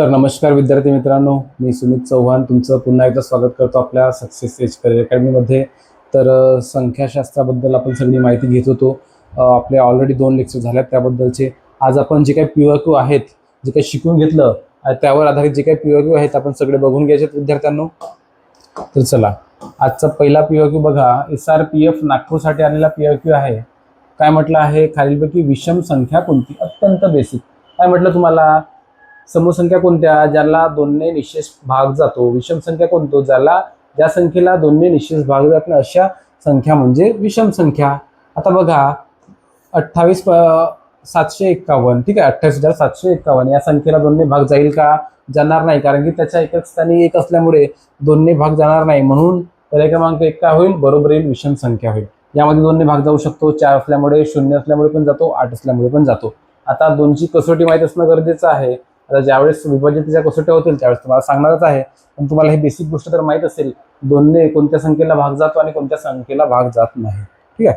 तर नमस्कार विद्यार्थी मित्रांनो, मी सुमित चव्हाण तुमचं पुन्हा एकदा स्वागत करतो आपल्या सक्सेस एज करियर अकॅडमीमध्ये। तर संख्याशास्त्राबद्दल आपण सगळी माहिती घेत होतो। आपले ऑलरेडी 2 लेक्चर झाल्यात त्याबद्दलचे। आज आपण जे काही POQ आहेत, जे काही शिकून घेतलं त्यावर आधारित जे काही POQ आहेत आपण सगळे बघून घ्यायचे विद्यार्थ्यांनो। तर चला, आजचा पहिला POQ बघा। SRPF नागपूरसाठी आलेला POQ आहे। काय म्हटलं आहे, खालीलपैकी विषम संख्या कोणती? अत्यंत बेसिक। काय म्हटलं तुम्हाला, समसंख्या कोणत्या? ज्याला 2 ने निशेष भाग जातो। विषम संख्या कोणतो? ज्या संख्येला 2 ने निशेष भाग जात नाही अशा संख्या म्हणजे विषम संख्या। आता बघा 28,751, ठीक आहे, 28,751 या संख्येला 2 ने भाग जाईल का? जाणार नाही, कारण की त्याच्या एकक स्थानी 1 असल्यामुळे 2 ने भाग जाणार नाही। म्हणून पर्याय क्रमांक 1 काय होईल? बरोबर येईल, विषम संख्या होईल। यामध्ये 2 ने भाग जाऊ शकतो, 4 असल्यामुळे, 0 असल्यामुळे पण जातो, 8 असल्यामुळे पण जातो। आता 2ची कसोटी माहित असणं गरजेचं आहे। आता ज्यावेळेस विभाज्यतेच्या कसोट्या होतील त्यावेळेस तुम्हाला सांगणारच आहे, पण तुम्हाला हे बेसिक गोष्ट तर माहित असेल, 2 ने कोणत्या संख्येला भाग जातो आणि कोणत्या संख्येला भाग जात नाही। ठीक आहे।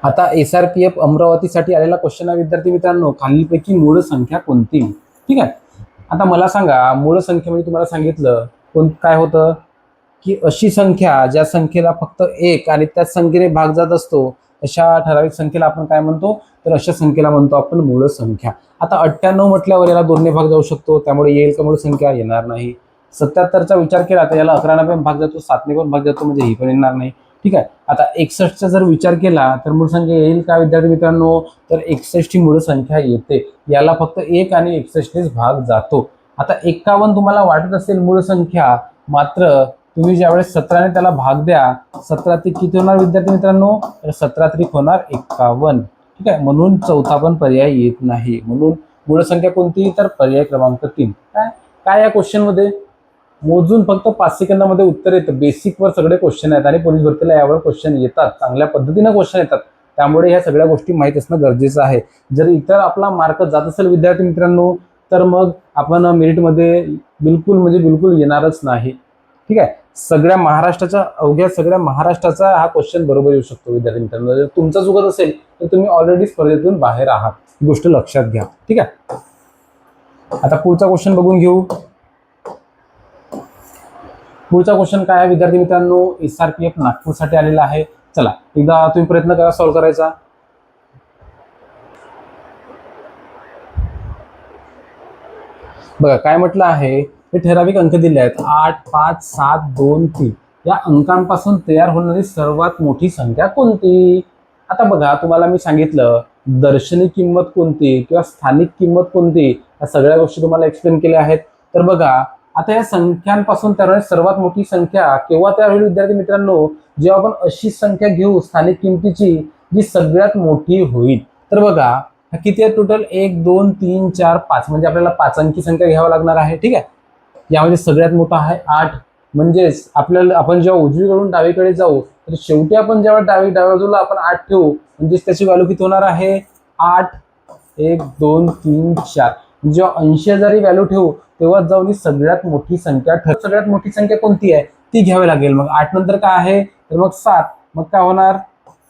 आता SRPF अमरावतीसाठी आलेला क्वेश्चन आहे विद्यार्थी मित्रांनो, खालीलपैकी मूळ संख्या कोणती? ठीक आहे। आता मला सांगा, मूळ संख्या म्हणजे तुम्हाला सांगितलं काय होतं की अशी संख्या ज्या संख्येला फक्त 1 आणि त्याच संख्येने भाग जात असतो अशा ठराविक संख्येला आपण काय म्हणतो? तर अशा संख्येला म्हणतो आपण मूळ संख्या। आता 98 म्हटल्यावर याला 2 ने भाग जाऊ शकतो, त्यामुळे येईल का मूळ संख्या? येणार नाही। 77चा विचार केला तर याला 11 ने पण भाग जातो, 7 ने पण भाग जातो, म्हणजे ही पण येणार नाही। ठीक आहे। आता 61चा जर विचार केला तर मूळ संख्या येईल का विद्यार्थी मित्रांनो? तर 61 ही मूळ संख्या येते, याला फक्त 1 आणि 61 नेच भाग जातो। आता 51 तुम्हाला वाटत असेल मूळ संख्या, मात्र तुम्ही ज्यावेळेस 17 ने त्याला भाग द्या, 17 ते किती होणार विद्यार्थी मित्रांनो? तर 17 त्रिक होणार 51। ठीक आहे, म्हणून चौथा पण पर्याय येत नाही। म्हणून मूळ संख्या कोणती? तर पर्याय क्रमांक 3। काय या क्वेश्चन मध्ये मोजून फक्त 5 सेकंदामध्ये उत्तर येतं। बेसिक वर सगळे क्वेश्चन आहेत आणि पोलीस भरतीला यावर क्वेश्चन येतात, चांगल्या पद्धतीने क्वेश्चन येतात, त्यामुळे ह्या सगळ्या गोष्टी माहित असणं गरजेचं आहे। जर इतर आपला मार्क जात असेल विद्यार्थी मित्रांनो, तर मग आपण मेरिटमध्ये बिलकुल येणारच नाही। ठीक आहे, सगळ्या महाराष्ट्राच्या, अवघ्या सगळ्या महाराष्ट्राचा हा क्वेश्चन बरोबर येऊ शकतो विद्यार्थी मित्रांनो। जर तुमचा चुकत असेल तर तुम्ही ऑलरेडी स्पर्धेतून बाहेर आहात, ही गोष्ट लक्षात घ्या। ठीक आहे। आता पुढचा क्वेश्चन बघून घेऊ। पुढचा क्वेश्चन काय आहे विद्यार्थी मित्रांनो? SRPF नागपूरसाठी आलेला आहे। चला, एकदा तुम्ही प्रयत्न करा सॉल्व्ह करायचा। बघा काय म्हटलं आहे, हे ठराविक अंक दिले आहेत 8, 5, 7, 2, 3 या अंकांपासून तयार होणारी सर्वात मोठी संख्या कोणती? आता बघा, तुम्हाला मी सांगितलं दर्शनी किंमत कोणती किंवा स्थानिक किंमत कोणती, या सगळ्या गोष्टी तुम्हाला एक्सप्लेन केल्या आहेत। तर बघा, आता या संख्यांपासून तयार होणारी सर्वात मोठी संख्या केव्हा तयार होईल विद्यार्थी मित्रांनो? जेव्हा आपण अशी संख्या घेऊ स्थानिक किमतीची जी सगळ्यात मोठी होईल। तर बघा किती आहे टोटल? 1, 2, 3, 4, 5, म्हणजे आपल्याला 5 अंकी संख्या घ्यावी लागणार आहे। ठीक आहे, यामध्ये सगळ्यात मोठा आहे 8, म्हणजेच आपण जेव्हा उजवीकडून डावीकडे जाऊ तर शेवटी आपण जेव्हा डाव्या बाजूला आपण 8 ठेवू, म्हणजेच त्याची व्हॅल्यू किती होणार आहे? 8, 1, 2, 3, 4। जेव्हा 80,000 ही व्हॅल्यू ठेवू तेव्हा जाऊन ही सगळ्यात मोठी संख्या ठरेल। सगळ्यात मोठी संख्या कोणती आहे ती घ्यावी लागेल। मग 8 नंतर काय आहे? तर मग 7, मग काय होणार?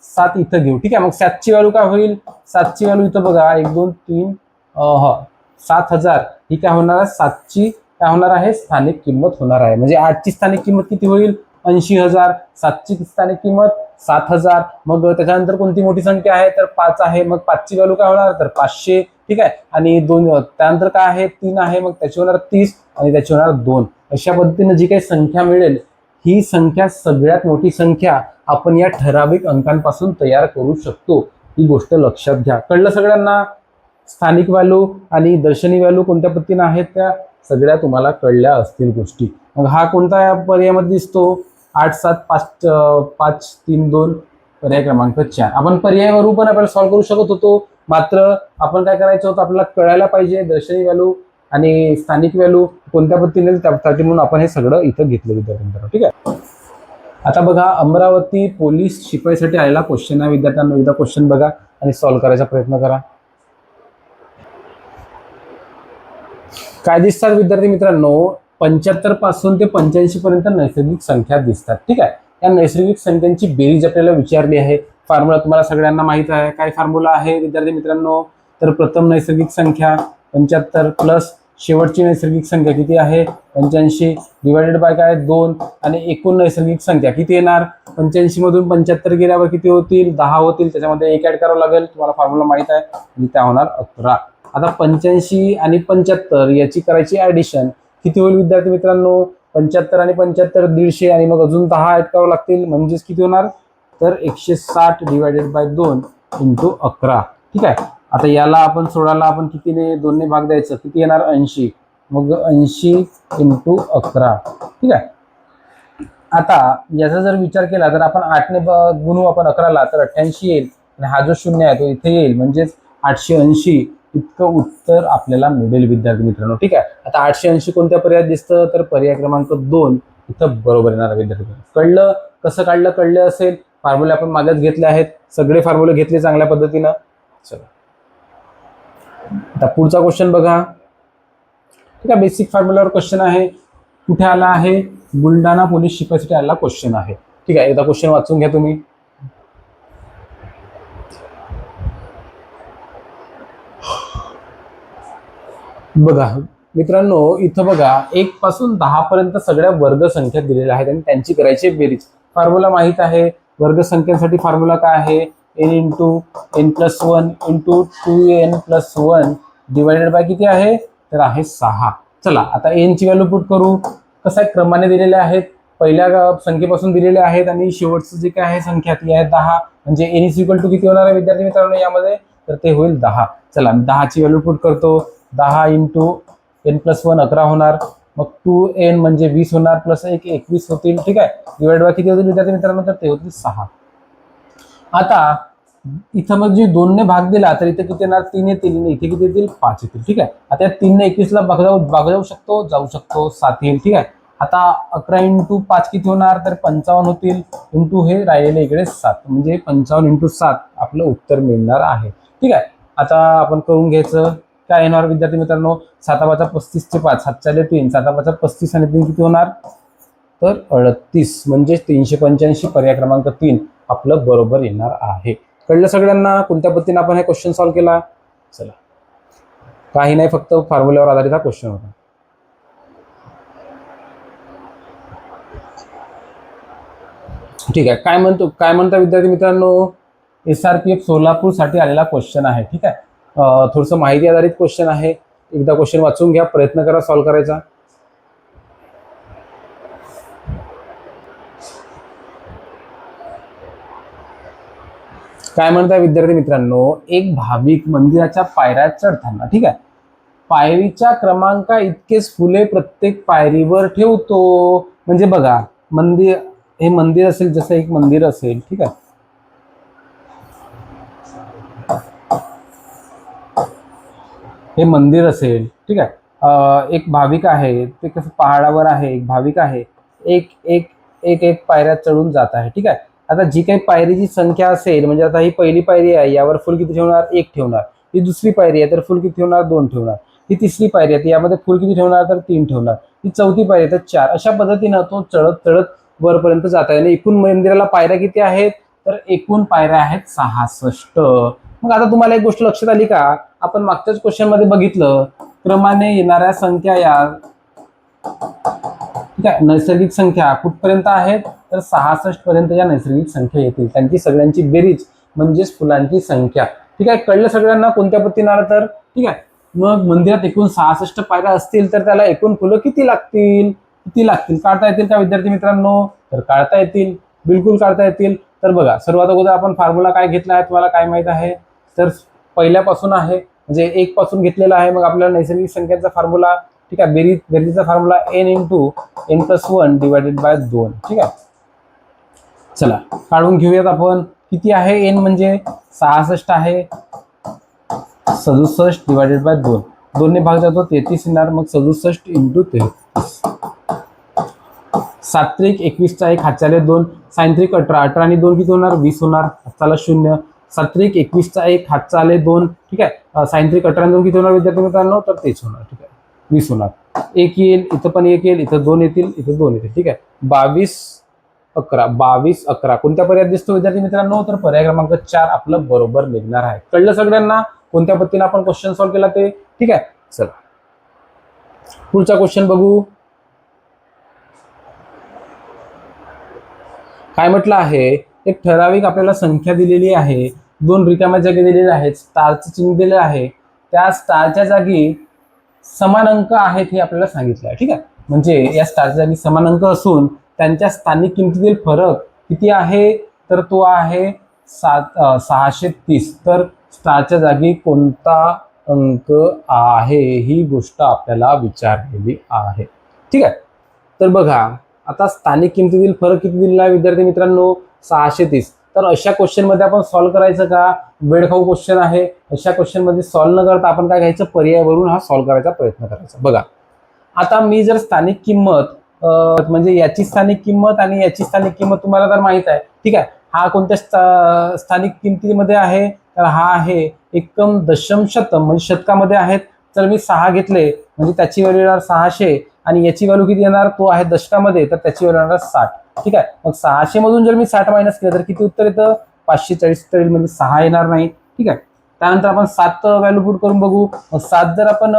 7 इथं घेऊ। ठीक आहे, मग 7ची व्हॅल्यू काय होईल? 7ची व्हॅल्यू इथं बघा 1, 2, 3, 7,000 ही काय होणार आहे? 7ची काय होणार आहे? स्थानिक किंमत होणार आहे। म्हणजे 8ची स्थानिक किंमत किती होईल? 80,000, 7ची स्थानिक किंमत 7,000। मग त्याच्यानंतर कोणती मोठी संख्या आहे? तर 5 आहे, मग 5ची व्हॅल्यू काय होणार? तर 500। ठीक आहे, आणि 2 त्यानंतर काय आहे? 3 आहे, मग त्याची होणार 30 आणि त्याची होणार 2। अशा पद्धतीने जी काही संख्या मिळेल ही संख्या सगळ्यात मोठी संख्या आपण या ठराविक अंकांपासून तयार करू शकतो, ही गोष्ट लक्षात घ्या। कळलं सगळ्यांना? स्थानिक व्हॅल्यू आणि दर्शनी व्हॅल्यू कोणत्या पद्धतीने आहेत त्या सगळ्या तुम्हाला कळल्या असतील गोष्टी। मग हा कोणत्या पर्यायामध्ये दिसतो? 8, 7, 5, 3, 2, पर्याय क्रमांक 4। आपण पर्यायावरून पण आपण सॉल्व्ह करू शकत होतो, मात्र आपण काय करायचं होतं, आपल्याला कळायला पाहिजे दर्शनी व्हॅल्यू आणि स्थानिक व्हॅल्यू कोणत्या पद्धतीने, त्यासाठी म्हणून आपण हे सगळं इथं घेतलं विद्यार्थ्यांना। ठीक आहे। आता बघा, अमरावती पोलीस शिपाईसाठी आलेला क्वेश्चन आहे विद्यार्थ्यांना। एकदा क्वेश्चन बघा आणि सॉल्व्ह करायचा प्रयत्न करा। काय दिसतात विद्यार्थी मित्रांनो? 75 पासून ते 85 पर्यंत नैसर्गिक संख्या दिसतात। ठीक आहे, या नैसर्गिक संख्यांची बेरीज आपल्याला विचारली आहे। फॉर्म्युला तुम्हाला सगळ्यांना माहित आहे। काय फॉर्म्युला आहे विद्यार्थी मित्रांनो? तर प्रथम नैसर्गिक संख्या 75 प्लस शेवटची नैसर्गिक संख्या किती आहे 85 डिवायडेड बाय काय 2 आणि एकूण नैसर्गिक संख्या किती येणार 85 मधून 75 गेल्यावर किती होतील 10 होतील, त्याच्यामध्ये 1 ऍड करावं लागेल, तुम्हाला फॉर्म्युला माहित आहे, म्हणजे त्या होणार 11. आता 85 आणि 75 याची करायची ऍडिशन किती होईल विद्यार्थी मित्रांनो 75 आणि 75 150 आणि मग अजून 10 ऍड करावं लागतील, म्हणजेच किती होणार तर 160 डिवायडेड बाय 2 इंटू 11. ठीक आहे. आता याला आपण सोडायला आपण कितीने 2 ने भाग द्यायचं, किती येणार 80, मग 80 इंटू 11. ठीक आहे. आता याचा जर विचार केला तर आपण 8 ने गुणू आपण 11ला तर 88 येईल आणि हा जो शून्य आहे तो इथे येईल, म्हणजेच 880 इतकं उत्तर आपल्याला मिळेल विद्यार्थी मित्रांनो. ठीक आहे. आता 880 कोणत्या पर्यायात दिसतं तर पर्याय क्रमांक 2 इथं बरोबर येणार विद्यार्थी. कळलं कसं काढलं, कळलं असेल. फॉर्म्युले आपण मागच घेतले आहेत, सगळे फॉर्म्युले घेतले चांगल्या पद्धतीनं. चला आता पुढचा क्वेश्चन बघा. ठीक आहे. बेसिक फॉर्म्युलावर क्वेश्चन आहे. कुठे आला आहे बुलढाणा पोलीस शिपाईसाठी आलेला क्वेश्चन आहे. ठीक आहे. एकदा क्वेश्चन वाचून घ्या तुम्ही. बघा मित्रांनो इथं बघा 1 पासून 10 पर्यंत सगळ्या वर्ग संख्या दिलेल्या आहेत आणि त्यांची करायची बेरीज. फॉर्म्युला माहित आहे. वर्ग संख्यांसाठी फॉर्म्युला काय आहे n into n plus 1 into 2n plus 1 divided bye किती आहे तर आहे 6. चला आता n ची व्हॅल्यू पुट करू. कसं आहे क्रमाने दिलेले आहेत, पहिल्या संख्येपासून दिलेले आहेत आणि शेवटचं जे काय आहे संख्या ती आहे 10, म्हणजे n इज इक्वल टू किती होणार आहे विद्यार्थी मित्रांनो यामध्ये तर ते होईल 10. चला 10 ची व्हॅल्यू पुट करतो. 10 इंटू n प्लस 1 11 होणार, मग 2n म्हणजे 20 होणार प्लस 1 21 होतील. ठीक आहे. डिवाइड बाय किती होतील विद्यार्थी मित्रांनो तर ते होतील 6. आता इथं मग जे 2 ने भाग दिला तर इथे किती येणार 3 येतील, इथे किती येतील 5 येतील. ठीक आहे. आता 3 ने 21 ला भाग जाऊ शकतो 7 येईल. ठीक आहे. आता 11 इंटू 5 किती होणार तर 55 होतील, इंटू हे राहिलेले इकडे 7, म्हणजे 55 इंटू 7 आपलं उत्तर मिळणार आहे. ठीक आहे. आता आपण करून घ्यायचं काय येणार विद्यार्थी मित्रांनो 7 35 चे 5 7 चाले 3 7 35 आणि 3 किती होणार तर 38, म्हणजे 385 पर्याय क्रमांक 3 आपलं बरोबर येणार आहे. कळलं सगळ्यांना कोणत्या पद्धतीने आपण हे क्वेश्चन सॉल्व्ह केला. चला काही नाही, फक्त फॉर्म्युल्यावर आधारित हा क्वेश्चन होता. ठीक आहे. काय म्हणता विद्यार्थी मित्रांनो SRPF सोलापूर साठी आलेला क्वेश्चन आहे. ठीक आहे. थोडंसं माहिती आधारित क्वेश्चन आहे. एकदा क्वेश्चन वाचून घ्या, प्रयत्न करा सॉल्व्ह करायचा. काय म्हणताय विद्यार्थी मित्रांनो एक भाविक मंदिराच्या पायऱ्या चढताना ठीक आहे पायरीच्या क्रमांका इतकेच फुले प्रत्येक पायरीवर ठेवतो. म्हणजे बघा हे मंदिर असेल, जसं एक मंदिर असेल. ठीक आहे. हे मंदिर असेल. ठीक आहे. एक भाविक आहे, ते कसं पहाडावर आहे, एक भाविक आहे, एक एक एक एक पायऱ्या चढून जात आहे. ठीक आहे. आता जी काही पायरीची संख्या असेल, म्हणजे आता ही पहिली पायरी आहे, यावर फुल किती ठेवणार 1 ठेवणार. ही दुसरी पायरी आहे तर फुल किती ठेवणार 2 ठेवणार. ही तिसरी पायरी आहे यामध्ये फुल किती ठेवणार तर 3 ठेवणार. ही चौथी पायरी आहे तर 4. अशा पद्धतीनं तो चढत चढत वरपर्यंत जात आहे. आणि एकूण मंदिराला पायऱ्या किती आहेत तर एकूण पायऱ्या आहेत 66. मग आता तुम्हाला एक गोष्ट लक्षात आली का, आपण मागच्याच क्वेश्चन मध्ये बघितलं क्रमाने येणाऱ्या संख्या या ठीक आहे नैसर्गिक संख्या कुठपर्यंत आहेत तर 66 पर्यंत या नैसर्गिक संख्या येतील. त्यांची सगळ्यांची बेरीज म्हणजेच फुलांची संख्या. ठीक आहे. कळलं सगळ्यांना कोणत्या पद्धतीने आलं तर ठीक आहे. मग मंदिरात एकूण 66 पायऱ्या असतील तर त्याला एकूण फुलं किती लागतील काढता येतील का विद्यार्थी मित्रांनो तर काढता येतील, बिलकुल काढता येतील. तर बघा सर्वात अगोदर आपण फॉर्म्युला काय घेतला आहे तुम्हाला काय माहित आहे तर पहिल्यापासून आहे, म्हणजे 1 पासून घेतलेला आहे. मग आपल्याला नैसर्गिक संख्यांचा फॉर्म्युला ठीक आहे बेरीजचा formula n into n plus 1 divided by 2. ठीक आहे. चला काढून घेऊयात आपण. किती आहे n म्हणजे 66 आहे, 67 डिवायडेड बाय 2. 2 ने भाग जातो 33 येणार, मग 67 इंटू 33. 7 त्रिक 21 चा 1 हातच्याले 2 सायंत्रिक 18 18 आणि 2 किती होणार 20 होणार हातचाला 0. 7 त्रिक 21 चा 1 हातचाले 2 ठीक आहे सायंत्रिक 18 आणि 2 किती होणार विद्यार्थी मित्रांनो तर तेच होणार. ठीक आहे 20 होणार. 1 येईल इथं पण 1 येईल, इथं 2 येतील, इथं 2 येतील. ठीक आहे 22 11 कोणत्या पर्यायात दिसतो विद्यार्थी मित्रांनो तर पर्याय क्रमांक 4 आपलं बरोबर निघणार आहे. कळलं सगळ्यांना कोणत्या पद्धतीने आपण क्वेश्चन सॉल्व्ह केला ते. ठीक आहे. चला पुढचा क्वेश्चन बघू. काय म्हटलं आहे, एक ठराविक आपल्याला संख्या दिलेली आहे, दोन रिकाम्या जागी दिलेल्या आहेत, स्टारचं चिन्ह दिलेलं आहे, त्या स्टारच्या जागी समान अंक आहेत हे आपल्याला सांगितलं आहे. ठीक आहे, म्हणजे या स्टारच्या जागी समान अंक असून त्यांच्या स्थानिक किमतीतील फरक किती आहे, तर तो आहे 630. तर स्टारच्या जागी कोणता अंक आहे ही गोष्ट आपल्याला विचारलेली आहे. ठीक आहे, तर बघा आता स्थानिक किमतीतील फरक किती दिलेला आहे विद्यार्थी मित्रांनो, 630. तर अशा क्वेश्चन मध्ये आपण सॉल्व्ह करायचं का, वेळखाऊ क्वेश्चन आहे, अशा क्वेश्चन मध्ये सॉल्व्ह न करता आपण काय घ्यायचं, पर्यायवरून हा सॉल्व्ह करायचा प्रयत्न करायचा. बघा आता मी जर स्थानिक किंमत म्हणजे याची स्थानिक किंमत आणि याची स्थानिक किंमत तुम्हाला तर माहित आहे. ठीक आहे, हा कोणत्या स्थानिक किमतीमध्ये आहे, तर हा आहे एकम दशम शतम म्हणजे शतकामध्ये आहेत. तर मी 6 घेतले म्हणजे त्याची व्हॅल्यू येणार 600 आणि याची व्हॅल्यू किती येणार, तो आहे दशकामध्ये, तर त्याची व्हॅल्यू येणार 60. ठीक आहे, मग 600 मधून जर मी 60 मायनस केलं तर किती उत्तर येतं, 540 उत्तर येईल, म्हणजे 6 येणार नाही. ठीक आहे, त्यानंतर आपण 7 व्हॅल्यू पुट करून बघू. 7 जर आपण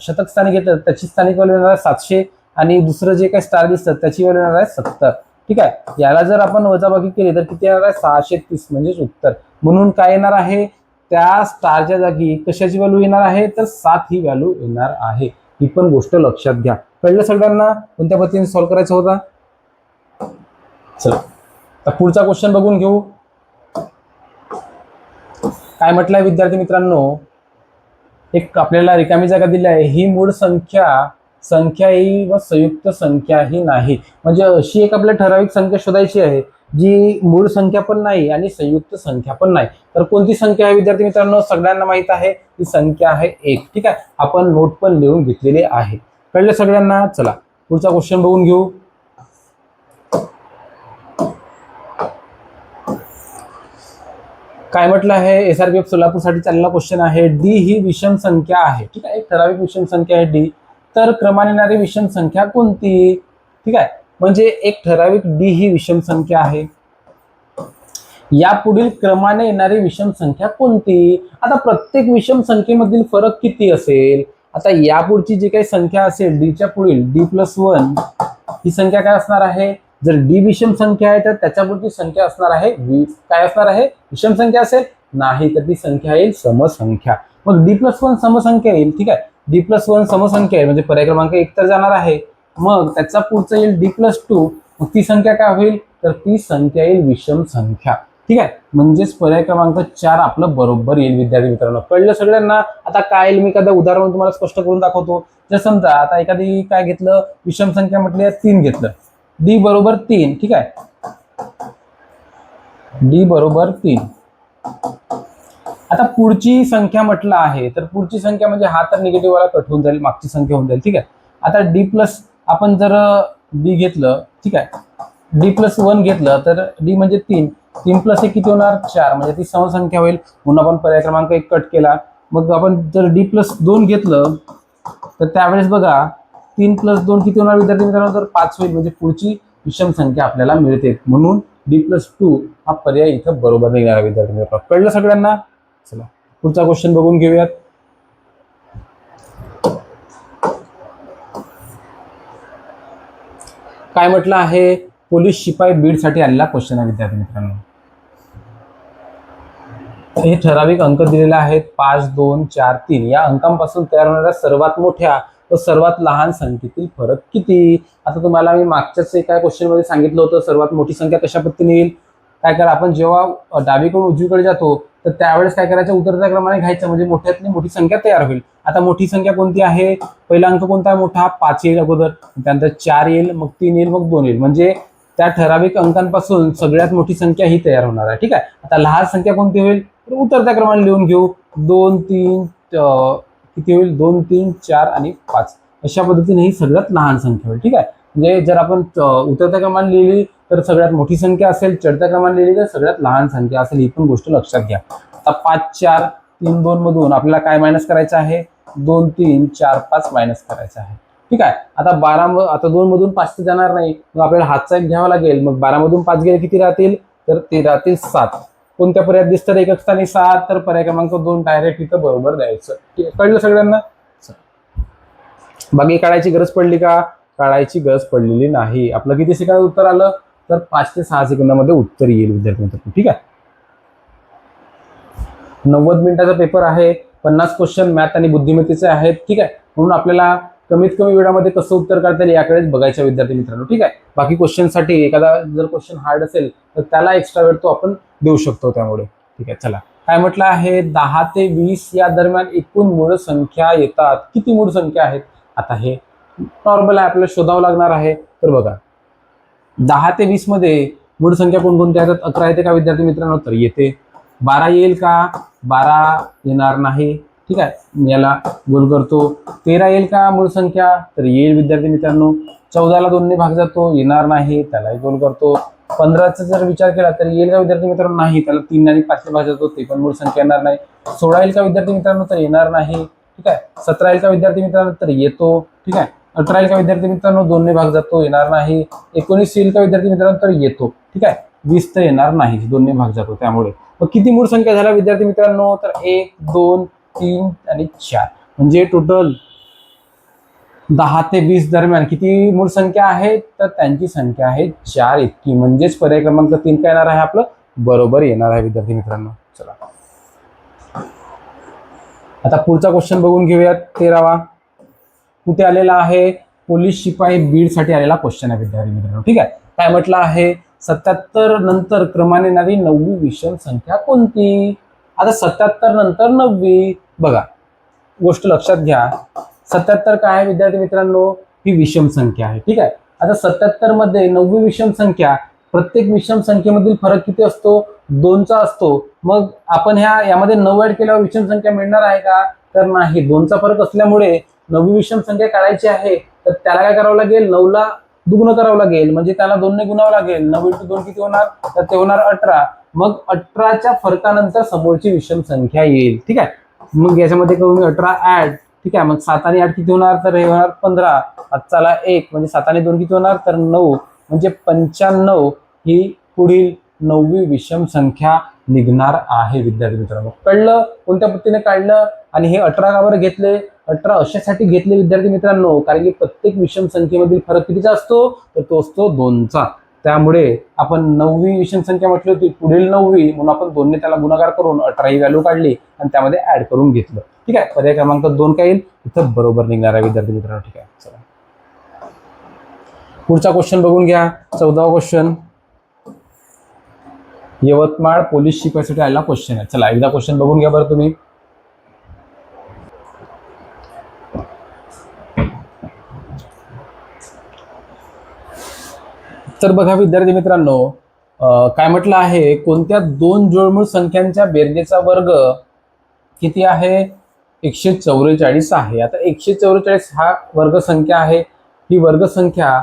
शतक स्थानी घेतलं त्याची स्थानिक व्हॅल्यू येणार आहे 700 आणि दुसरं जे काही स्टार दिसतं त्याची व्हॅल्यू येणार आहे 70. ठीक आहे, याला जर आपण वजाबाकी केली तर किती येणार आहे, 630 म्हणजेच उत्तर. म्हणून काय येणार आहे, त्या स्टारच्या जागी कशाची व्हॅल्यू येणार आहे, तर 7 ही व्हॅल्यू येणार आहे. ही पण गोष्ट लक्षात घ्या. कळलं सगळ्यांना कोणत्या पद्धतीने सॉल्व्ह करायचा होता. चला तर पुढचा क्वेश्चन बघून घेऊ. काय म्हटलंय विद्यार्थी मित्रांनो, एक आपल्याला रिकामी जागा दिली आहे, ही मूळ संख्या ही व संयुक्त संख्या ही नाही. म्हणजे अशी एक आपल्याला ठराविक संख्या शोधायची आहे जी मूळ संख्या पण नाही आणि संयुक्त संख्या पण नाही. तर कोणती संख्या आहे विद्यार्थी मित्रांनो, सगळ्यांना माहित आहे ही संख्या आहे 1. ठीक आहे, आपण नोट पण लिहून घेतलेली आहे. कळलं सगळ्यांना. चला पुढचा क्वेश्चन बघून घेऊ. काय म्हटलं आहे, SRPF सोलापूरसाठी चाललेला क्वेश्चन आहे. डी ही विषम संख्या आहे. ठीक आहे, एक ठराविक विषम संख्या आहे डी, तर क्रमाने येणारी विषम संख्या कोणती. ठीक आहे, म्हणजे एक ठराविक डी ही विषम संख्या आहे, यापुढील क्रमाने येणारी विषम संख्या कोणती. आता प्रत्येक विषम संख्येमधील फरक किती असेल, आता यापुढची जी काही संख्या असेल डीच्या पुढील D+1 ही संख्या काय असणार आहे, जर डी विषम संख्या आहे तर त्याच्या पुढची संख्या असणार आहे काय असणार आहे, विषम संख्या असेल नाही, तर ती संख्या येईल समसंख्या. मग D+1 समसंख्या येईल. ठीक आहे, D+1 समसंख्या आहे म्हणजे पर्याय क्रमांक 1 तर जाणार आहे. मग त्याचा पुढचं येईल D+2, मग ती संख्या काय होईल, तर ती संख्या येईल विषम संख्या. ठीक आहे, म्हणजेच पर्याय क्रमांक 4 आपलं बरोबर येईल विद्यार्थी मित्रांनो. कळलं सगळ्यांना. आता काय येईल, मी एखादं उदाहरण तुम्हाला स्पष्ट करून दाखवतो. जर समजा आता एखादी काय घेतलं, विषम संख्या म्हटली 3 घेतलं, डी बरोबर 3. ठीक आहे, डी बरोबर 3. आता पुढची संख्या म्हटलं आहे, तर पुढची संख्या म्हणजे हा तर निगेटिव्ह वाला कट होऊन जाईल, मागची संख्या होऊन जाईल. ठीक आहे, आता डी प्लस आपण जर डी घेतलं, ठीक आहे, D+1 घेतलं तर डी म्हणजे 3 + 1 किती होणार, 4, म्हणजे ती समसंख्या होईल. म्हणून आपण पर्याय क्रमांक 1 कट केला. मग आपण जर D+2 घेतलं तर त्यावेळेस बघा 3 + 2 किती होणार विद्यार्थी मित्रांनो, तर 5 होईल, म्हणजे पुढची विषम संख्या आपल्याला मिळते. म्हणून D+2 हा पर्याय इथं बरोबर निघाला विद्यार्थी मित्रांनो. कळलं सगळ्यांना. चला पुढचा क्वेश्चन बघून घेऊयात. काय म्हटलं आहे, पोलीस शिपाई बीडसाठी आलेला क्वेश्चन आहे विद्यार्थी मित्रांनो. हे ठराविक अंक दिलेले आहेत 5, 2, 4, 3. या अंकांपासून तयार होणाऱ्या सर्वात मोठ्या व सर्वात लहान संख्येतील फरक किती. आता तुम्हाला मी मागच्याच एका क्वेश्चन मध्ये सांगितलं होतं सर्वात मोठी संख्या कशा पद्धतीने येईल. काय करा, आपण जेव्हा डावीकडून उजवीकडे जातो तर त्यावेळेस काय करायचं, उतरत्या क्रमाने घ्यायचं, म्हणजे मोठ्यातली मोठी संख्या तयार होईल. आता मोठी संख्या कोणती आहे, पहिला अंक कोणता आहे मोठा, 5 येईल अगोदर, त्यानंतर 4 येईल, मग 3 येईल, मग 2 येईल, म्हणजे त्या ठराविक अंकांपासून सगळ्यात मोठी संख्या ही तयार होणार आहे. ठीक आहे, आता लहान संख्या कोणती होईल, तर उतरत्या क्रमाने लिहून घेऊ. 2, 3 किती होईल, 2, 3, 4 आणि 5 अशा पद्धतीने ही सगळ्यात लहान संख्या होईल. ठीक आहे, म्हणजे जर आपण उतरत्या क्रमाने लिहिली तर सगळ्यात मोठी संख्या असेल, चढत्या क्रमाने लिहिली तर सगळ्यात लहान संख्या असेल. ही पण गोष्ट लक्षात घ्या. आता 5, 4, 3, 2 मधून आपल्याला काय मायनस करायचं आहे, 2, 3, 4, 5 मायनस करायचं आहे. ठीक आहे, आता 12 आता 2 मधून 5 तर जाणार नाही, मग आपल्याला हातचा एक घ्यावा लागेल. मग 12 मधून 5 गेले किती राहतील, तर ते राहतील 7. कोणत्या पर्यायात दिसतं एकक स्थानी 7, तर पर्याय क्रमांक 2 डायरेक्ट इथं बरोबर द्यायचं. ठीक आहे, कळलं सगळ्यांना. बाकी काढायची गरज पडली का? काढायची गरज पडलेली नाही. आपलं किती सेकंदात उत्तर आलं? तर 5 ते 6 सेकंदामध्ये उत्तर येईल विद्यार्थी मित्रांनो. ठीक आहे. 90 मिनिटाचा पेपर आहे. 50 क्वेश्चन मॅथ आणि बुद्धिमत्तेचे आहेत. ठीक आहे. म्हणून आपल्याला कमीत कमी वेळामध्ये कसं उत्तर काढता येईल याकडेच बघायचं विद्यार्थी मित्रांनो. ठीक आहे. बाकी क्वेश्चनसाठी एखादा जर क्वेश्चन हार्ड असेल तर त्याला एक्स्ट्रा वेळ तो आपण देऊ शकतो त्यामुळे. ठीक आहे. चला, काय म्हटलं आहे? 10 ते 20 या दरम्यान एकूण मूळ संख्या येतात. किती मूळ संख्या आहेत? आता हे नॉर्मल आहे, आपल्याला शोधावं लागणार आहे. तर बघा, 10 ते 20 मध्ये मूळ संख्या कोणकोणत्या येतात? 11 येते का विद्यार्थी मित्रांनो? तर येते. 12 येईल का? 12 येणार नाही. ठीक आहे, मी याला गोल करतो. 13 येईल का मूळ संख्या? तर येईल विद्यार्थी मित्रांनो. 14ला 2 ने भाग जातो, येणार नाही, त्यालाही गोल करतो. 15चा जर विचार केला तर येईल का विद्यार्थी मित्रांनो? नाही, त्याला 3 आणि 5 ने भाग जातो, ते पण मूळ संख्या येणार नाही. 16 येईल का विद्यार्थी मित्रांनो? तर येणार नाही. ठीक आहे. 17 येईल का विद्यार्थी मित्रांनो? तर येतो. ठीक आहे. 18 येईल का विद्यार्थी मित्रांनो? 2 ने भाग जातो, येणार नाही. 19 येईल का विद्यार्थी मित्रांनो? तर येतो. ठीक आहे. 20 तर येणार नाही, 2 ने भाग जातो त्यामुळे. मग किती मूळ संख्या झाल्या विद्यार्थी मित्रांनो? तर 1, 2, 3 आणि 4. म्हणजे टोटल 10 ते 20 दरम्यान किती मूळ संख्या आहेत? तर त्यांची संख्या आहे 4 इतकी. म्हणजेच पर्याय क्रमांक 3 काय येणार आहे आपलं? बरोबर येणार आहे विद्यार्थी मित्रांनो. चला, आता पुढचा क्वेश्चन बघून घेऊयात. 13वा कुठे आलेला आहे? पोलीस शिपाई बीड साठी आलेला क्वेश्चन आहे विद्यार्थी मित्रांनो. ठीक आहे. काय म्हटलं आहे? 77 नंतर क्रमाने येणारी 9वी विषम संख्या कोणती? आता 77 नंतर 9वी. बघा, गोष्ट लक्षात घ्या. 77 काय आहे विद्यार्थी मित्रांनो? ही विषम संख्या आहे. ठीक आहे. आता 77 मध्ये 9वी विषम संख्या, प्रत्येक विषम संख्येमधील फरक किती असतो? 2चा असतो. मग आपण यामध्ये 9 ऍड केल्यावर विषम संख्या मिळणार आहे का? तर नाही. 2चा फरक असल्यामुळे 9वी विषम संख्या काढायची आहे, तर त्याला काय करावं लागेल? 9ला दुग्न करावं लागेल, म्हणजे त्याला 2 ने गुणावं लागेल. 9 × 2 किती होणार? तर ते होणार 18. मग 18च्या फरकानंतर समोरची विषम संख्या येईल. ठीक आहे. मग याच्यामध्ये करू मी 18 ऍड. ठीक आहे. मग 7 आणि 8 किती होणार? तर हे होणार 15. आजचाला 1 म्हणजे 7 आणि 2 किती होणार? तर 9. म्हणजे 95 ही पुढील 9वी विषम संख्या निघणार आहे विद्यार्थी मित्रांनो. कळलं कोणत्या पद्धतीने काढलं? आणि हे 18 का बरं घेतले? 18 अशासाठी घेतले विद्यार्थी मित्रांनो, कारण की प्रत्येक विषम संख्येमधील फरक कितीचा असतो? तर तो असतो 2चा. त्यामुळे आपण 9वी विषम संख्या म्हटली होती, पुढील 9वी, म्हणून आपण 2 ने त्याला गुणाकार करून 18 ही व्हॅल्यू काढली आणि त्यामध्ये ऍड करून घेतलं. ठीक आहे. पर्याय क्रमांक 2 काय येईल? इथं बरोबर निघणार आहे विद्यार्थी मित्रांनो. ठीक आहे. चला, पुढचा क्वेश्चन बघून घ्या. 14वा क्वेश्चन यवतमाळ पोलीस शिपाईसाठी आलेला क्वेश्चन आहे. चला, एकदा क्वेश्चन बघून घ्या बरं तुम्ही. तर बघा विद्यार्थी मित्रांनो, काय म्हटलं आहे? कोणत्या 2 जोडमूळ संख्यांच्या बेरजेचा वर्ग किती आहे? 144 आहे. आता 144 हा वर्ग संख्या आहे. ही वर्ग संख्या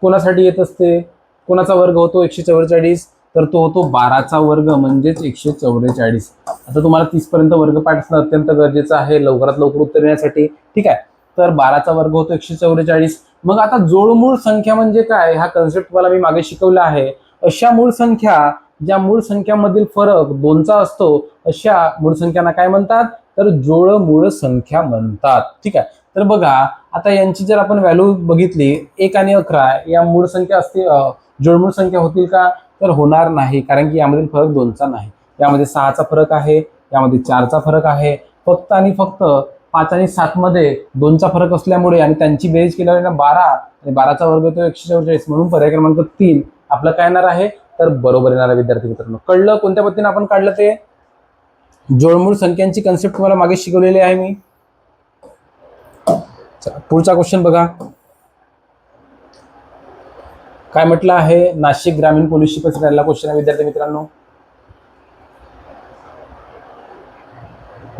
कोणासाठी येत असते? कोणाचा वर्ग होतो 144? तर तो होतो 12चा वर्ग, म्हणजेच 144. आता तुम्हाला 30 पर्यंत वर्ग पाठ असणं अत्यंत गरजेचं आहे लवकरात लवकर उत्तर येण्यासाठी. ठीक आहे. तर 12चा वर्ग होतो 144. मग आता जोडमूळ संख्या म्हणजे काय? हा कन्सेप्ट तुम्हाला मी मागे शिकवला आहे. अशा मूळ संख्या ज्या मूळ संख्यामधील फरक 2चा असतो, अशा मूळ संख्यांना काय म्हणतात? तर जोडमूळ संख्या म्हणतात. ठीक आहे. तर बघा, आता यांची जर आपण व्हॅल्यू बघितली, 1 आणि 11 या मूळ संख्या असतील, जोडमूळ संख्या होतील का? तर होणार नाही, कारण की यामधील फरक 2चा नाही. यामध्ये 6चा फरक आहे, यामध्ये 4चा फरक आहे. फक्त आणि फक्त 5 आणि 7 मध्ये 2चा फरक असल्यामुळे आणि त्यांची बेरीज केल्यावर 12 आणि 12चा वर्ग होतो 144. म्हणून पर्याय क्रमांक 3 आपलं काय येणार आहे? तर बरोबर येणार आहे विद्यार्थी मित्रांनो. कळलं कोणत्या पद्धतीने आपण काढलं ते? जोडमूळ संख्यांची कन्सेप्ट तुम्हाला मागे शिकवलेली आहे मी. पुढचा क्वेश्चन बघा. काय म्हटलं आहे? नाशिक ग्रामीण पोलीस शिपाईचा क्वेश्चन आहे विद्यार्थी मित्रांनो.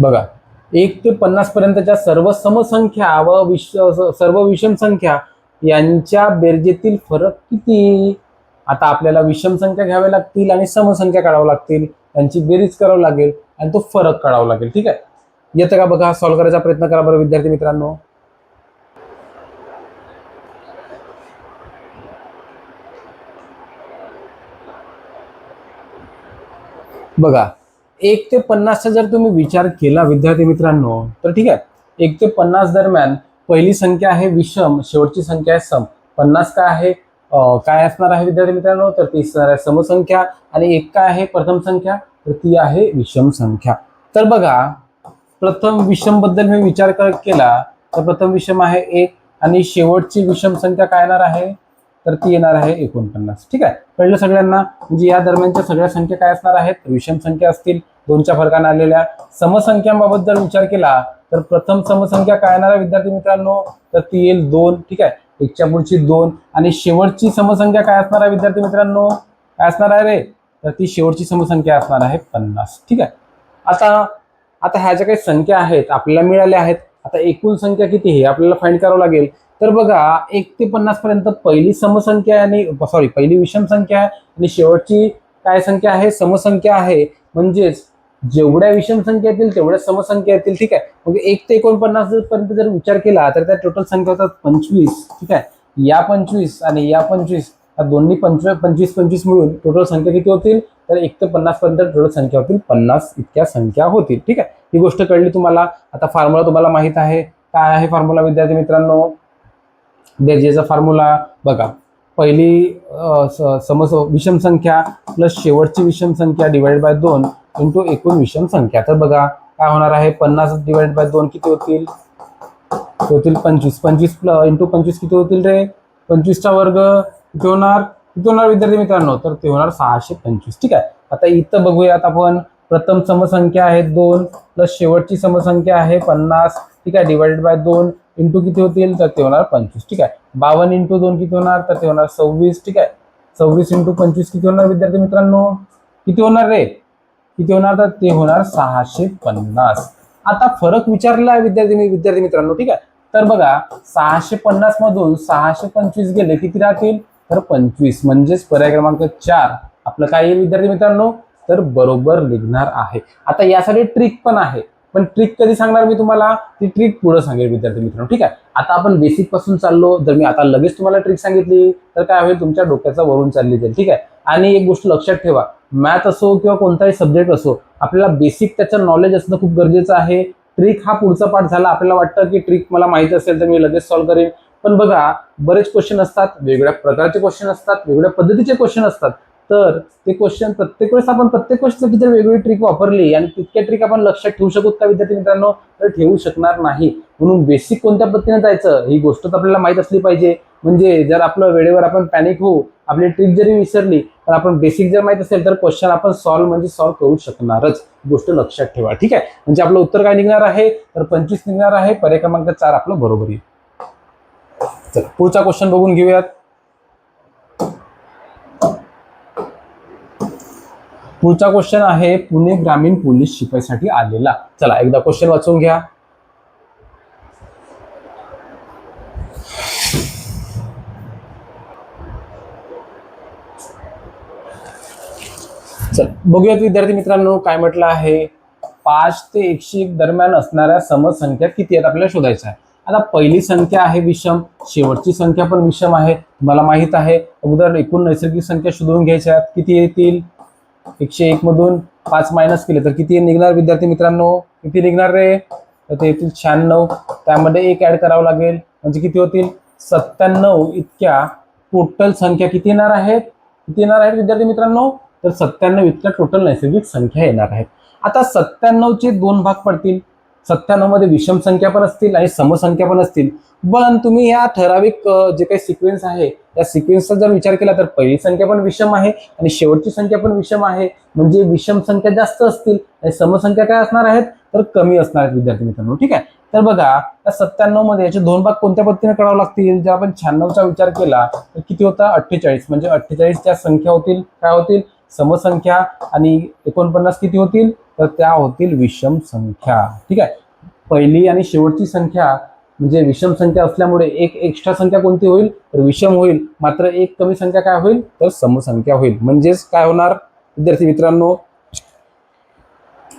बघा, 1 ते 50 पर्यंतच्या सर्व समसंख्या व सर्व विषम संख्या यांच्या बेरजेतील फरक किती? आता आपल्याला विषम संख्या घ्याव्या लागतील आणि समसंख्या काढाव्या लागतील, त्यांची बेरीज करावी लागेल आणि तो फरक काढावा लागेल. ठीक आहे. येतं का बघा? सॉल्व्ह करायचा प्रयत्न करा बरं विद्यार्थी मित्रांनो. बघा, 1 ते 50चा जर तुम्ही विचार केला विद्यार्थी मित्रांनो, तर ठीक आहे, 1 ते 50 दरम्यान पहिली संख्या आहे विषम, शेवटची संख्या आहे सम. 50 काय आहे, काय असणार आहे विद्यार्थी मित्रांनो, तर ती असणार आहे समसंख्या. आणि 1 काय आहे प्रथम संख्या, तर ती आहे विषम संख्या. तर बघा, प्रथम विषम बद्दल मी विचार केला तर प्रथम विषम आहे 1 आणि शेवटची विषम संख्या काय येणार आहे, तर ती येणार आहे 49. ठीक आहे, कळलं सगळ्यांना. म्हणजे या दरम्यानच्या सगळ्या संख्या काय असणार आहेत, विषम संख्या असतील, 2च्या फरकाने आलेल्या. समसंख्यांबाबत जर विचार केला तर प्रथम समसंख्या काय येणार आहे विद्यार्थी मित्रांनो, तर ती येईल 2. ठीक आहे, 1च्या पुढची 2. आणि शेवटची समसंख्या काय असणार आहे विद्यार्थी मित्रांनो, काय असणार आहे रे, तर ती शेवटची समसंख्या असणार आहे 50. ठीक आहे, आता आता ह्या ज्या काही संख्या आहेत आपल्याला मिळाल्या आहेत, आता एकूण संख्या किती हे आपल्याला फाइंड करावं लागेल. तर बघा 1 ते 50 पर्यंत पहिली समसंख्या आणि पहिली विषम संख्या आहे आणि शेवटची काय संख्या आहे, समसंख्या आहे. म्हणजेच जेवढ्या विषम संख्या येतील तेवढ्या समसंख्या येतील. ठीक आहे, मग 1 ते 49 पर्यंत जर विचार केला तर त्या टोटल संख्या होतात 25. ठीक आहे, या 25 आणि या 25 या दोन्ही 25 मिळून टोटल संख्या किती होतील, तर 1 ते 50 पर्यंत टोटल संख्या होतील 50 इतक्या संख्या होतील. ठीक आहे, ही गोष्ट कळली तुम्हाला. आता फॉर्म्युला तुम्हाला माहित आहे, काय आहे फॉर्म्युला विद्यार्थी मित्रांनो. बेरजेचा फॉर्म्युला बघा, पहिली विषम संख्या प्लस शेवटची विषम संख्या डिवाइड बाय 2 इंटू एकूण विषम संख्या. तर बघा काय होणार आहे, 50 डिवाइड बाय 2 किती होतील, होतील 25. 25 इंटू 25 किती होतील रे, 25चा वर्ग किती होणार विद्यार्थी मित्रांनो, तर ते होणार 625. ठीक आहे, आता इथं बघूयात आपण. प्रथम समसंख्या आहे 2 प्लस शेवटची समसंख्या आहे 50. ठीक आहे, डिवाइडेड बाय 2 इंटू किती होतील, तर ते होणार 25. ठीक आहे, 52 इंटू 2 किती होणार, तर ते होणार 26. ठीक आहे, 26 इंटू 25 किती होणार विद्यार्थी मित्रांनो, किती होणार रे, किती होणार, तर ते होणार 650. आता फरक विचारला विद्यार्थी मित्रांनो. ठीक आहे, तर बघा 650 मधून 625 गेले किती राहतील, तर 25. म्हणजेच पर्याय क्रमांक 4 आपलं काय येईल विद्यार्थी मित्रांनो, तर बरोबर निघणार आहे. आता यासाठी ट्रिक पण आहे, पण ट्रिक कधी सांगणार मी तुम्हाला, ती ट्रिक पुढे सांगेल विद्यार्थी मित्रांनो. ठीक आहे, आता आपण बेसिक पासून चाललो. जर मी आता लगेच तुम्हाला ट्रिक सांगितली तर काय होईल, तुमच्या डोक्याचा वरून चालली जाईल. ठीक आहे, आणि एक गोष्ट लक्षात ठेवा, मॅथ असो किंवा कोणताही सब्जेक्ट असो, आपल्याला बेसिक त्याचं नॉलेज असणं खूप गरजेचं आहे. ट्रिक हा पुढचा पार्ट झाला. आपल्याला वाटतं की ट्रिक मला माहित असेल तर मी लगेच सॉल्व्ह करेन, पण बघा बरेच क्वेश्चन असतात, वेगवेगळ्या प्रकारचे क्वेश्चन असतात, वेगवेगळ्या पद्धतीचे क्वेश्चन असतात. तर ते क्वेश्चन प्रत्येक वेळेस आपण प्रत्येक क्वेश्चनसाठी जर वेगवेगळी ट्रिक वापरली आणि तितक्या ट्रिक आपण लक्षात ठेवू शकतो का विद्यार्थी मित्रांनो, तर ठेवू शकणार नाही. म्हणून बेसिक कोणत्या पद्धतीने जायचं ही गोष्ट तर आपल्याला माहित असली पाहिजे. म्हणजे जर आपलं वेळेवर आपण पॅनिक होऊ, आपली ट्रिक जरी विसरली, तर आपण बेसिक जर माहित असेल तर क्वेश्चन आपण सॉल्व्ह करू शकणारच. गोष्ट लक्षात ठेवा. ठीक आहे, म्हणजे आपलं उत्तर काय निघणार आहे, तर 25 निघणार आहे. पर्याय क्रमांक 4 आपलं बरोबर येईल. चला पुढचा क्वेश्चन बघून घेऊयात. पुढचा क्वेश्चन आहे पुणे ग्रामीण पोलीस शिपाईसाठी आलेला. चला एकदा क्वेश्चन वाचून घ्या. चल बघूयात विद्यार्थी मित्रांनो काय म्हटलं आहे. 5 ते 101 दरम्यान असणाऱ्या समसंख्या किती आहेत आपल्याला शोधायचं आहे. आता पहिली संख्या आहे विषम, शेवटची संख्या पण विषम आहे, तुम्हाला माहित आहे. अगोदर एकूण नैसर्गिक संख्या शोधून घ्यायच्या आहेत. किती येतील, 101 मधून 5 मायनस केले तर किती निघणार विद्यार्थी मित्रांनो, किती निघणार रे, तर ते येतील 96. त्यामध्ये 1 ऍड करावं लागेल, म्हणजे किती होतील 97. इतक्या टोटल संख्या किती येणार आहेत, विद्यार्थी मित्रांनो, तर 97 इतक्या टोटल नैसर्गिक संख्या येणार आहेत. आता 97चे 2 भाग पडतील. 97 मध्ये विषम संख्या पण असतील आणि समसंख्या पण असतील. पण तुम्ही या ठराविक जे काही सिक्वेन्स आहे त्या सिक्वेन्सचा जर विचार केला तर पहिली संख्या पण विषम आहे आणि शेवटची संख्या पण विषम आहे. म्हणजे विषम संख्या जास्त असतील आणि समसंख्या काय असणार आहेत, तर कमी असणार आहेत विद्यार्थी मित्रांनो. ठीक आहे, तर बघा त्या 97 मध्ये याचे 2 भाग कोणत्या पद्धतीने करावे लागतील. जर आपण 96चा विचार केला तर किती होता 48. म्हणजे 48 त्या संख्या होतील, काय होतील, समसंख्या. आणि 49 किती होतील, तर त्या होतील विषम संख्या. ठीक आहे, पहिली आणि शेवटची संख्या म्हणजे विषम संख्या असल्यामुळे एक एक्स्ट्रा संख्या कोणती होईल, तर विषम होईल. मात्र एक कमी संख्या काय होईल, तर समसंख्या होईल. म्हणजेच काय होणार विद्यार्थी मित्रांनो,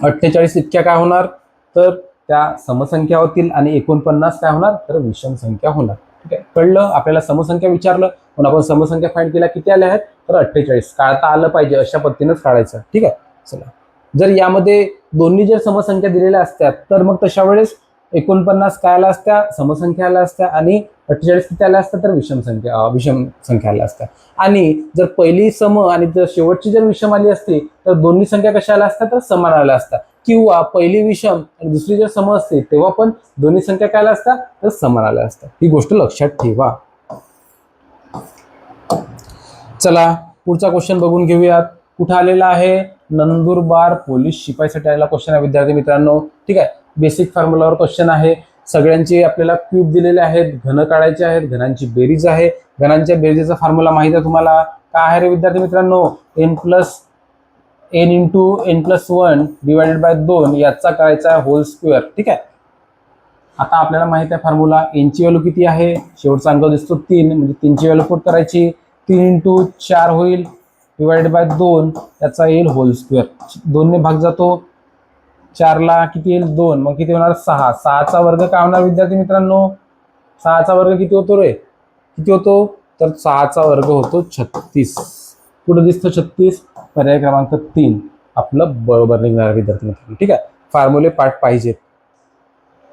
48 इतक्या काय होणार, तर त्या समसंख्या होतील आणि 49 काय होणार, तर विषम संख्या होणार. ठीक आहे, कळलं. आपल्याला समसंख्या विचारलं म्हणून आपण समसंख्या फाइंड केल्या, किती आल्या आहेत, तर 48. काढता आलं पाहिजे अशा पद्धतीनेच काढायचं. ठीक आहे, चला. जर यामध्ये दोन्ही जर समसंख्या दिलेल्या असतात तर मग तशा वेळेस 49 काय आल्या असत्या, समसंख्या आल्या असत्या, आणि 48 किती आल्या असत्या, तर विषम संख्या आल्या असत्या. आणि जर पहिली सम आणि जर शेवटची जर विषम आली असती तर दोन्ही संख्या कशा आल्या असत्या, तर समान आल्या असत्या. किंवा पहिली विषम आणि दुसरी जर सम असते तेव्हा पण दोन्ही संख्या काय आल्या असत्या, तर समान आल्या असत्या. ही गोष्ट लक्षात ठेवा. चला पुढचा क्वेश्चन बघून घेऊयात. कुठं आलेला आहे, नंदुरबार पोलीस शिपाईसाठी आलेला क्वेश्चन आहे विद्यार्थी मित्रांनो. ठीक आहे, बेसिक फॉर्म्युलावर क्वेश्चन आहे. सगळ्यांचे आपल्याला क्यूब दिलेले आहेत, घन काढायचे आहेत, घनांची बेरीज आहे. घनांच्या बेरीजचा फॉर्म्युला माहिती आहे तुम्हाला, काय आहे रे विद्यार्थी मित्रांनो, n into n+1 divided by 2 याचा करायचा आहे होल स्क्वेअर. ठीक आहे, आता आपल्याला माहिती आहे फॉर्म्युला, एनची व्हॅल्यू किती आहे, शेवटचा अंक दिसतो 3, म्हणजे 3ची व्हॅल्यू पुट करायची, 3 इंटू 4 होईल डिवायडेड बाय 2 याचा येईल होल स्क्वेअर. 2 ने भाग जातो, 4 ला किती येईल 2, मग किती होणार 6. 6चा वर्ग काय होणार विद्यार्थी मित्रांनो, 6चा वर्ग किती होतो रे, किती होतो, तर 6चा वर्ग होतो 36. कुठं दिसतं 36, पर्याय क्रमांक 3 आपलं बरोबर निघणार विद्यार्थी मित्रांनो. ठीक आहे, फॉर्म्युले पाठ पाहिजेत.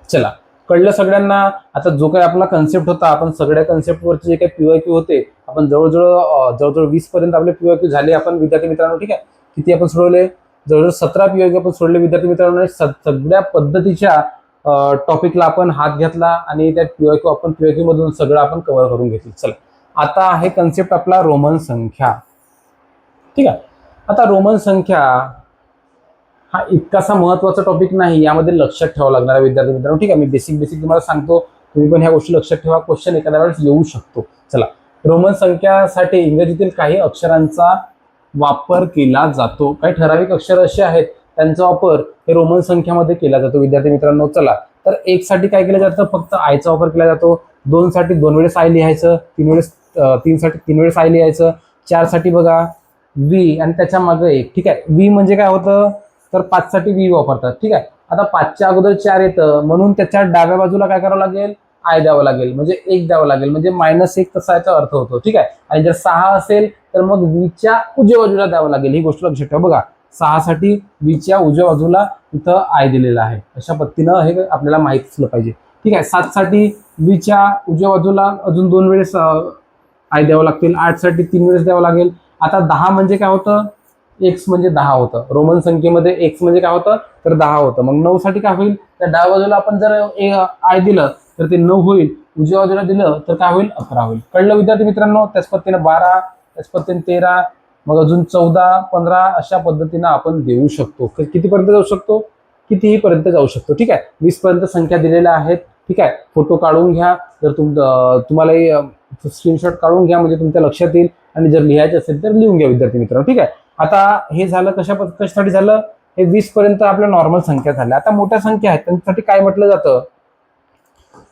चला कळलं सगळ्यांना. आता जो काही आपला कन्सेप्ट होता, आपण सगळ्या कन्सेप्टवरचे जे काही पीवायक्यू होते, आपण जवळजवळ 20 पर्यंत आपले पीवायक्यू झाले आपण विद्यार्थी मित्रांनो. ठीक आहे, किती आपण सोडवले, जवळजवळ 17 पीवायक्यू आपण सोडले विद्यार्थी मित्रांनो. सगळ्या पद्धतीच्या टॉपिकला आपण हात घेतला आणि त्या पीवायक्यू मधून सगळं आपण कव्हर करून घेतलं. चला आता आहे कन्सेप्ट आपला रोमन संख्या. ठीक आहे, आता रोमन संख्या हा इतकासा महत्वाचा टॉपिक नाही, यामध्ये लक्षात ठेवावं लागणार आहे विद्यार्थी मित्रांनो. ठीक आहे, मी बेसिक तुम्हाला सांगतो, तुम्ही पण ह्या गोष्टी लक्षात ठेवा, क्वेश्चन एखाद्या वेळेस येऊ शकतो. चला, रोमन संख्यासाठी इंग्रजीतील काही अक्षरांचा वापर केला जातो. काही ठराविक अक्षर असे आहेत त्यांचा वापर हे रोमन संख्यामध्ये केला जातो विद्यार्थी मित्रांनो. चला, तर 1 साठी काय केलं जातं, फक्त आयचा वापर केला जातो. 2 साठी 2 वेळेस आय लिहायचं, 3 साठी 3 वेळेस आय लिहायचं. 4 साठी बघा व्ही आणि त्याच्या मागे 1. ठीक आहे, व्ही म्हणजे काय होतं, तर 5 साठी व्ही वापरतात. ठीक आहे, आता 5च्या अगोदर 4 येतं, म्हणून त्याच्या डाव्या बाजूला काय करावं लागेल, आय द्यावं लागेल, म्हणजे 1 द्यावं लागेल, म्हणजे -1 तसा याचा अर्थ होतो. ठीक आहे, आणि जर 6 असेल तर मग व्हीच्या उजव्या बाजूला द्यावं लागेल. ही गोष्ट लक्षात ठेवा. बघा 6 साठी व्हीच्या उजव्या बाजूला इथं आय दिलेला आहे, अशा पद्धतीनं हे आपल्याला माहित असलं पाहिजे. ठीक आहे, 7 साठी व्हीच्या उजव्या बाजूला अजून 2 वेळेस आय द्यावं लागतील. 8 साठी 3 वेळेस द्यावं लागेल. आता 10 म्हणजे काय होतं, एक्स म्हणजे 10 होतं. रोमन संख्येमध्ये एक्स म्हणजे काय होतं, तर 10 होतं. मग 9 साठी काय होईल, त्या डाव्या बाजूला आपण जर आय दिलं तर ते 9 होईल, उजव्या बाजूला दिलं तर काय होईल, 11 होईल. कळलं विद्यार्थी मित्रांनो. त्याच पद्धतीनं 12, त्याच पद्धतीने 13, मग अजून 14, 15 अशा पद्धतीनं आपण देऊ शकतो. कितीपर्यंत जाऊ शकतो, कितीही पर्यंत जाऊ शकतो. ठीक आहे, 20 पर्यंत संख्या दिलेल्या आहेत. ठीक आहे, फोटो काढून घ्या, जर तुम्हाला स्क्रीनशॉट काढून घ्या, म्हणजे तुमच्या लक्षात येईल, आणि जर लिहायचं असेल तर लिहून घ्या विद्यार्थी मित्रांनो. ठीक आहे, आता हे झालं कशासाठी झालं, हे 20 पर्यंत आपल्या नॉर्मल संख्या झाल्या. आता मोठ्या संख्या आहेत त्यांच्यासाठी काय म्हटलं जातं,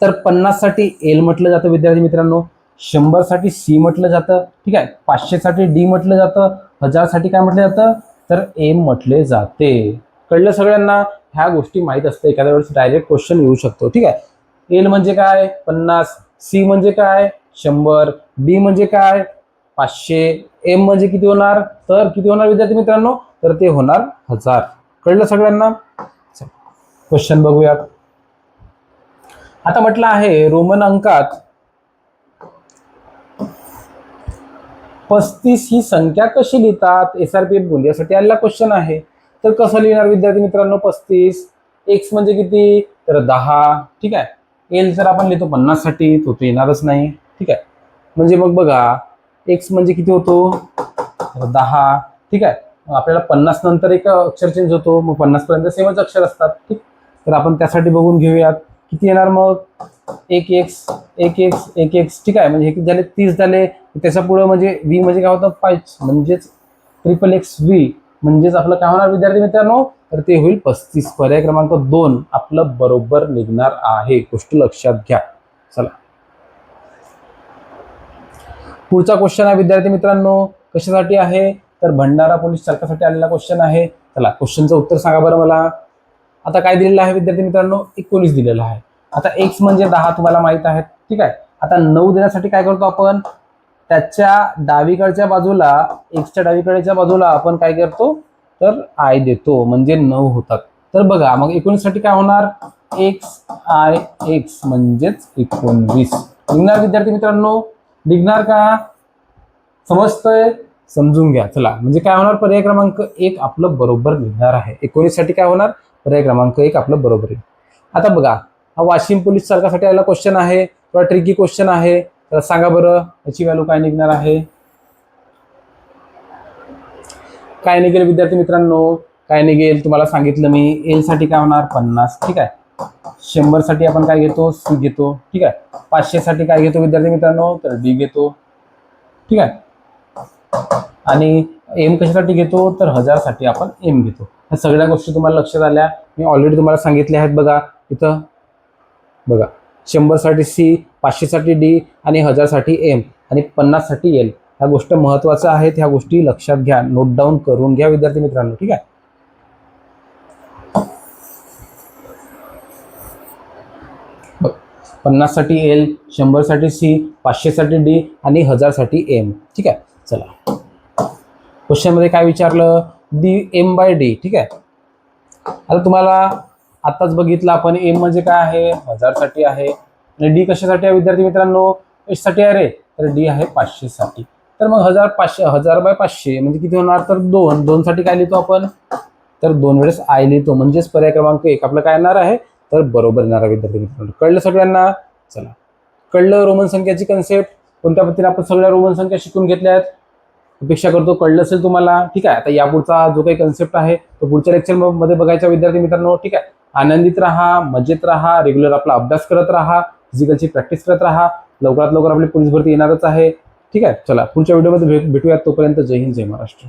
तर 50 साठी एल म्हटलं जातं विद्यार्थी मित्रांनो. 100 साठी सी म्हटलं जातं. ठीक आहे, 500 साठी डी म्हटलं जातं. 1000 साठी काय म्हटलं जातं, तर एम म्हटले जाते. कळलं सगळ्यांना. ह्या गोष्टी माहीत असते, एखाद्या वेळेस डायरेक्ट क्वेश्चन येऊ शकतो. ठीक आहे, एल म्हणजे काय 50, सी म्हणजे काय 100, डी म्हणजे काय 500, एम म्हणजे किती होणार, तर किती होणार विद्यार्थी मित्रांनो, तर ते होणार 1000. कळलं सगळ्यांना. क्वेश्चन बघूयात. आता म्हटलं आहे रोमन अंकात 35 ही संख्या कशी लिहितात, एसआरपीएफ गोंदियासाठी आलेला क्वेश्चन आहे. तर कसं लिहिणार विद्यार्थी मित्रांनो 35, एक्स म्हणजे किती, तर 10. ठीक आहे, एल जर आपण लिहितो 50 साठी तो येणारच नाही. ठीक आहे, म्हणजे मग बघा एक्स म्हणजे किती होतो, तर 10. ठीक आहे, मग आपल्याला 50 नंतर एक अक्षर चेंज होतो, मग 50 पर्यंत सेमच अक्षर असतात. ठीक, तर आपण त्यासाठी बघून घेऊयात किती येणार. मग 1x 1x 1x. ठीक आहे, म्हणजे हे किती झाले 30 झाले. त्याच्या पुढे म्हणजे व्ही म्हणजे काय होतं 5, म्हणजेच XXX व्ही, म्हणजेच आपलं काय होणार विद्यार्थी मित्रांनो, तर ते होईल 35. पर्याय क्रमांक 2 आपलं बरोबर निघणार आहे. गोष्ट लक्षात घ्या. चला पुढचा क्वेश्चन आहे विद्यार्थी मित्रांनो, कशासाठी आहे, तर भंडारा पोलीस चालकासाठी आलेला क्वेश्चन आहे. चला क्वेश्चनचं उत्तर सांगा बरं मला. आता काय दिलेलं आहे विद्यार्थी मित्रांनो, 19 दिलेलं आहे. आता एक्स म्हणजे 10 तुम्हाला माहित आहे. ठीक आहे, आता 9 देण्यासाठी काय करतो आपण, त्याच्या डावीकडच्या बाजूला, एक्सच्या डावीकडच्या बाजूला आपण काय करतो, तर आय देतो, म्हणजे 9 होतात. तर बघा मग 19 साठी काय होणार, XIX म्हणजेच 19 निघणार विद्यार्थी मित्रांनो, निघणार का? समजतंय? समजून घ्या. चला, म्हणजे काय होणार, पर्याय क्रमांक 1 आपलं बरोबर निघणार आहे. 19 साठी काय होणार, पर्याय क्रमांक 1 आपलं बरोबर आहे. आता बघा, हा वाशिम पोलीस सरकारसाठी आलेला क्वेश्चन आहे, थोडा ट्रिकी क्वेश्चन आहे. तर सांगा बरं याची व्हॅल्यू काय निघणार आहे? काय निघेल विद्यार्थी मित्रांनो? काय निघेल तुम्हाला सांगितलं मी. एल साठी काय होणार 50, ठीक आहे. 100 साठी आपण काय घेतो, सी घेतो, ठीक आहे. 500 साठी काय घेतो विद्यार्थी मित्रांनो, तर डी घेतो, ठीक आहे. आणि एम कशासाठी घेतो, तर 1000 साठी आपण एम घेतो. ह्या सगळ्या गोष्टी तुम्हाला लक्षात आल्या. मी ऑलरेडी तुम्हाला सांगितल्या आहेत. बघा इथं बघा, 100 साठी सी, 500 साठी डी आणि 1000 साठी एम आणि 50 साठी एल. ह्या गोष्टी महत्वाच्या आहेत. ह्या गोष्टी लक्षात घ्या, नोट डाऊन करून घ्या विद्यार्थी मित्रांनो, ठीक आहे. 50 साठी एल, 100 साठी सी, 500 साठी डी आणि 1000 साठी एम, ठीक आहे. चला, क्वेश्चन मध्ये काय विचारलं, डी एम बाय डी, ठीक आहे. आता तुम्हाला आताच बघितलं आपण, एम म्हणजे काय आहे, 1000 साठी आहे आणि डी कशासाठी आहे विद्यार्थी मित्रांनो, एच साठी आहे रे, तर डी आहे 500 साठी. तर मग 1000 बाय 500 म्हणजे किती होणार, तर 2 साठी काय लिहितो आपण, तर 2 वेळेस आय लिहितो. म्हणजेच पर्याय क्रमांक 1 आपलं काय येणार आहे, तर बरोबर येणार आहे विद्यार्थी मित्रांनो. कळलं सगळ्यांना? चला, कळलं रोमन संख्याची कन्सेप्ट, कोणत्या पद्धतीने आपण सगळ्या रोमन संख्या शिकून घेतल्या आहेत. अपेक्षा करतो कळलं असेल तुम्हाला, ठीक आहे. आता यापुढचा जो काही कन्सेप्ट आहे तो पुढच्या लेक्चर मध्ये बघायचा विद्यार्थी मित्रांनो, ठीक आहे. आनंदित राहा, मजेत राहा, रेग्युलर आपला अभ्यास करत राहा, फिजिकलची प्रॅक्टिस करत राहा. लवकरात लवकर आपली पोलीस भरती येणारच आहे, ठीक आहे. चला, पुढच्या व्हिडिओमध्ये भेटूयात. तोपर्यंत जय हिंद, जय महाराष्ट्र.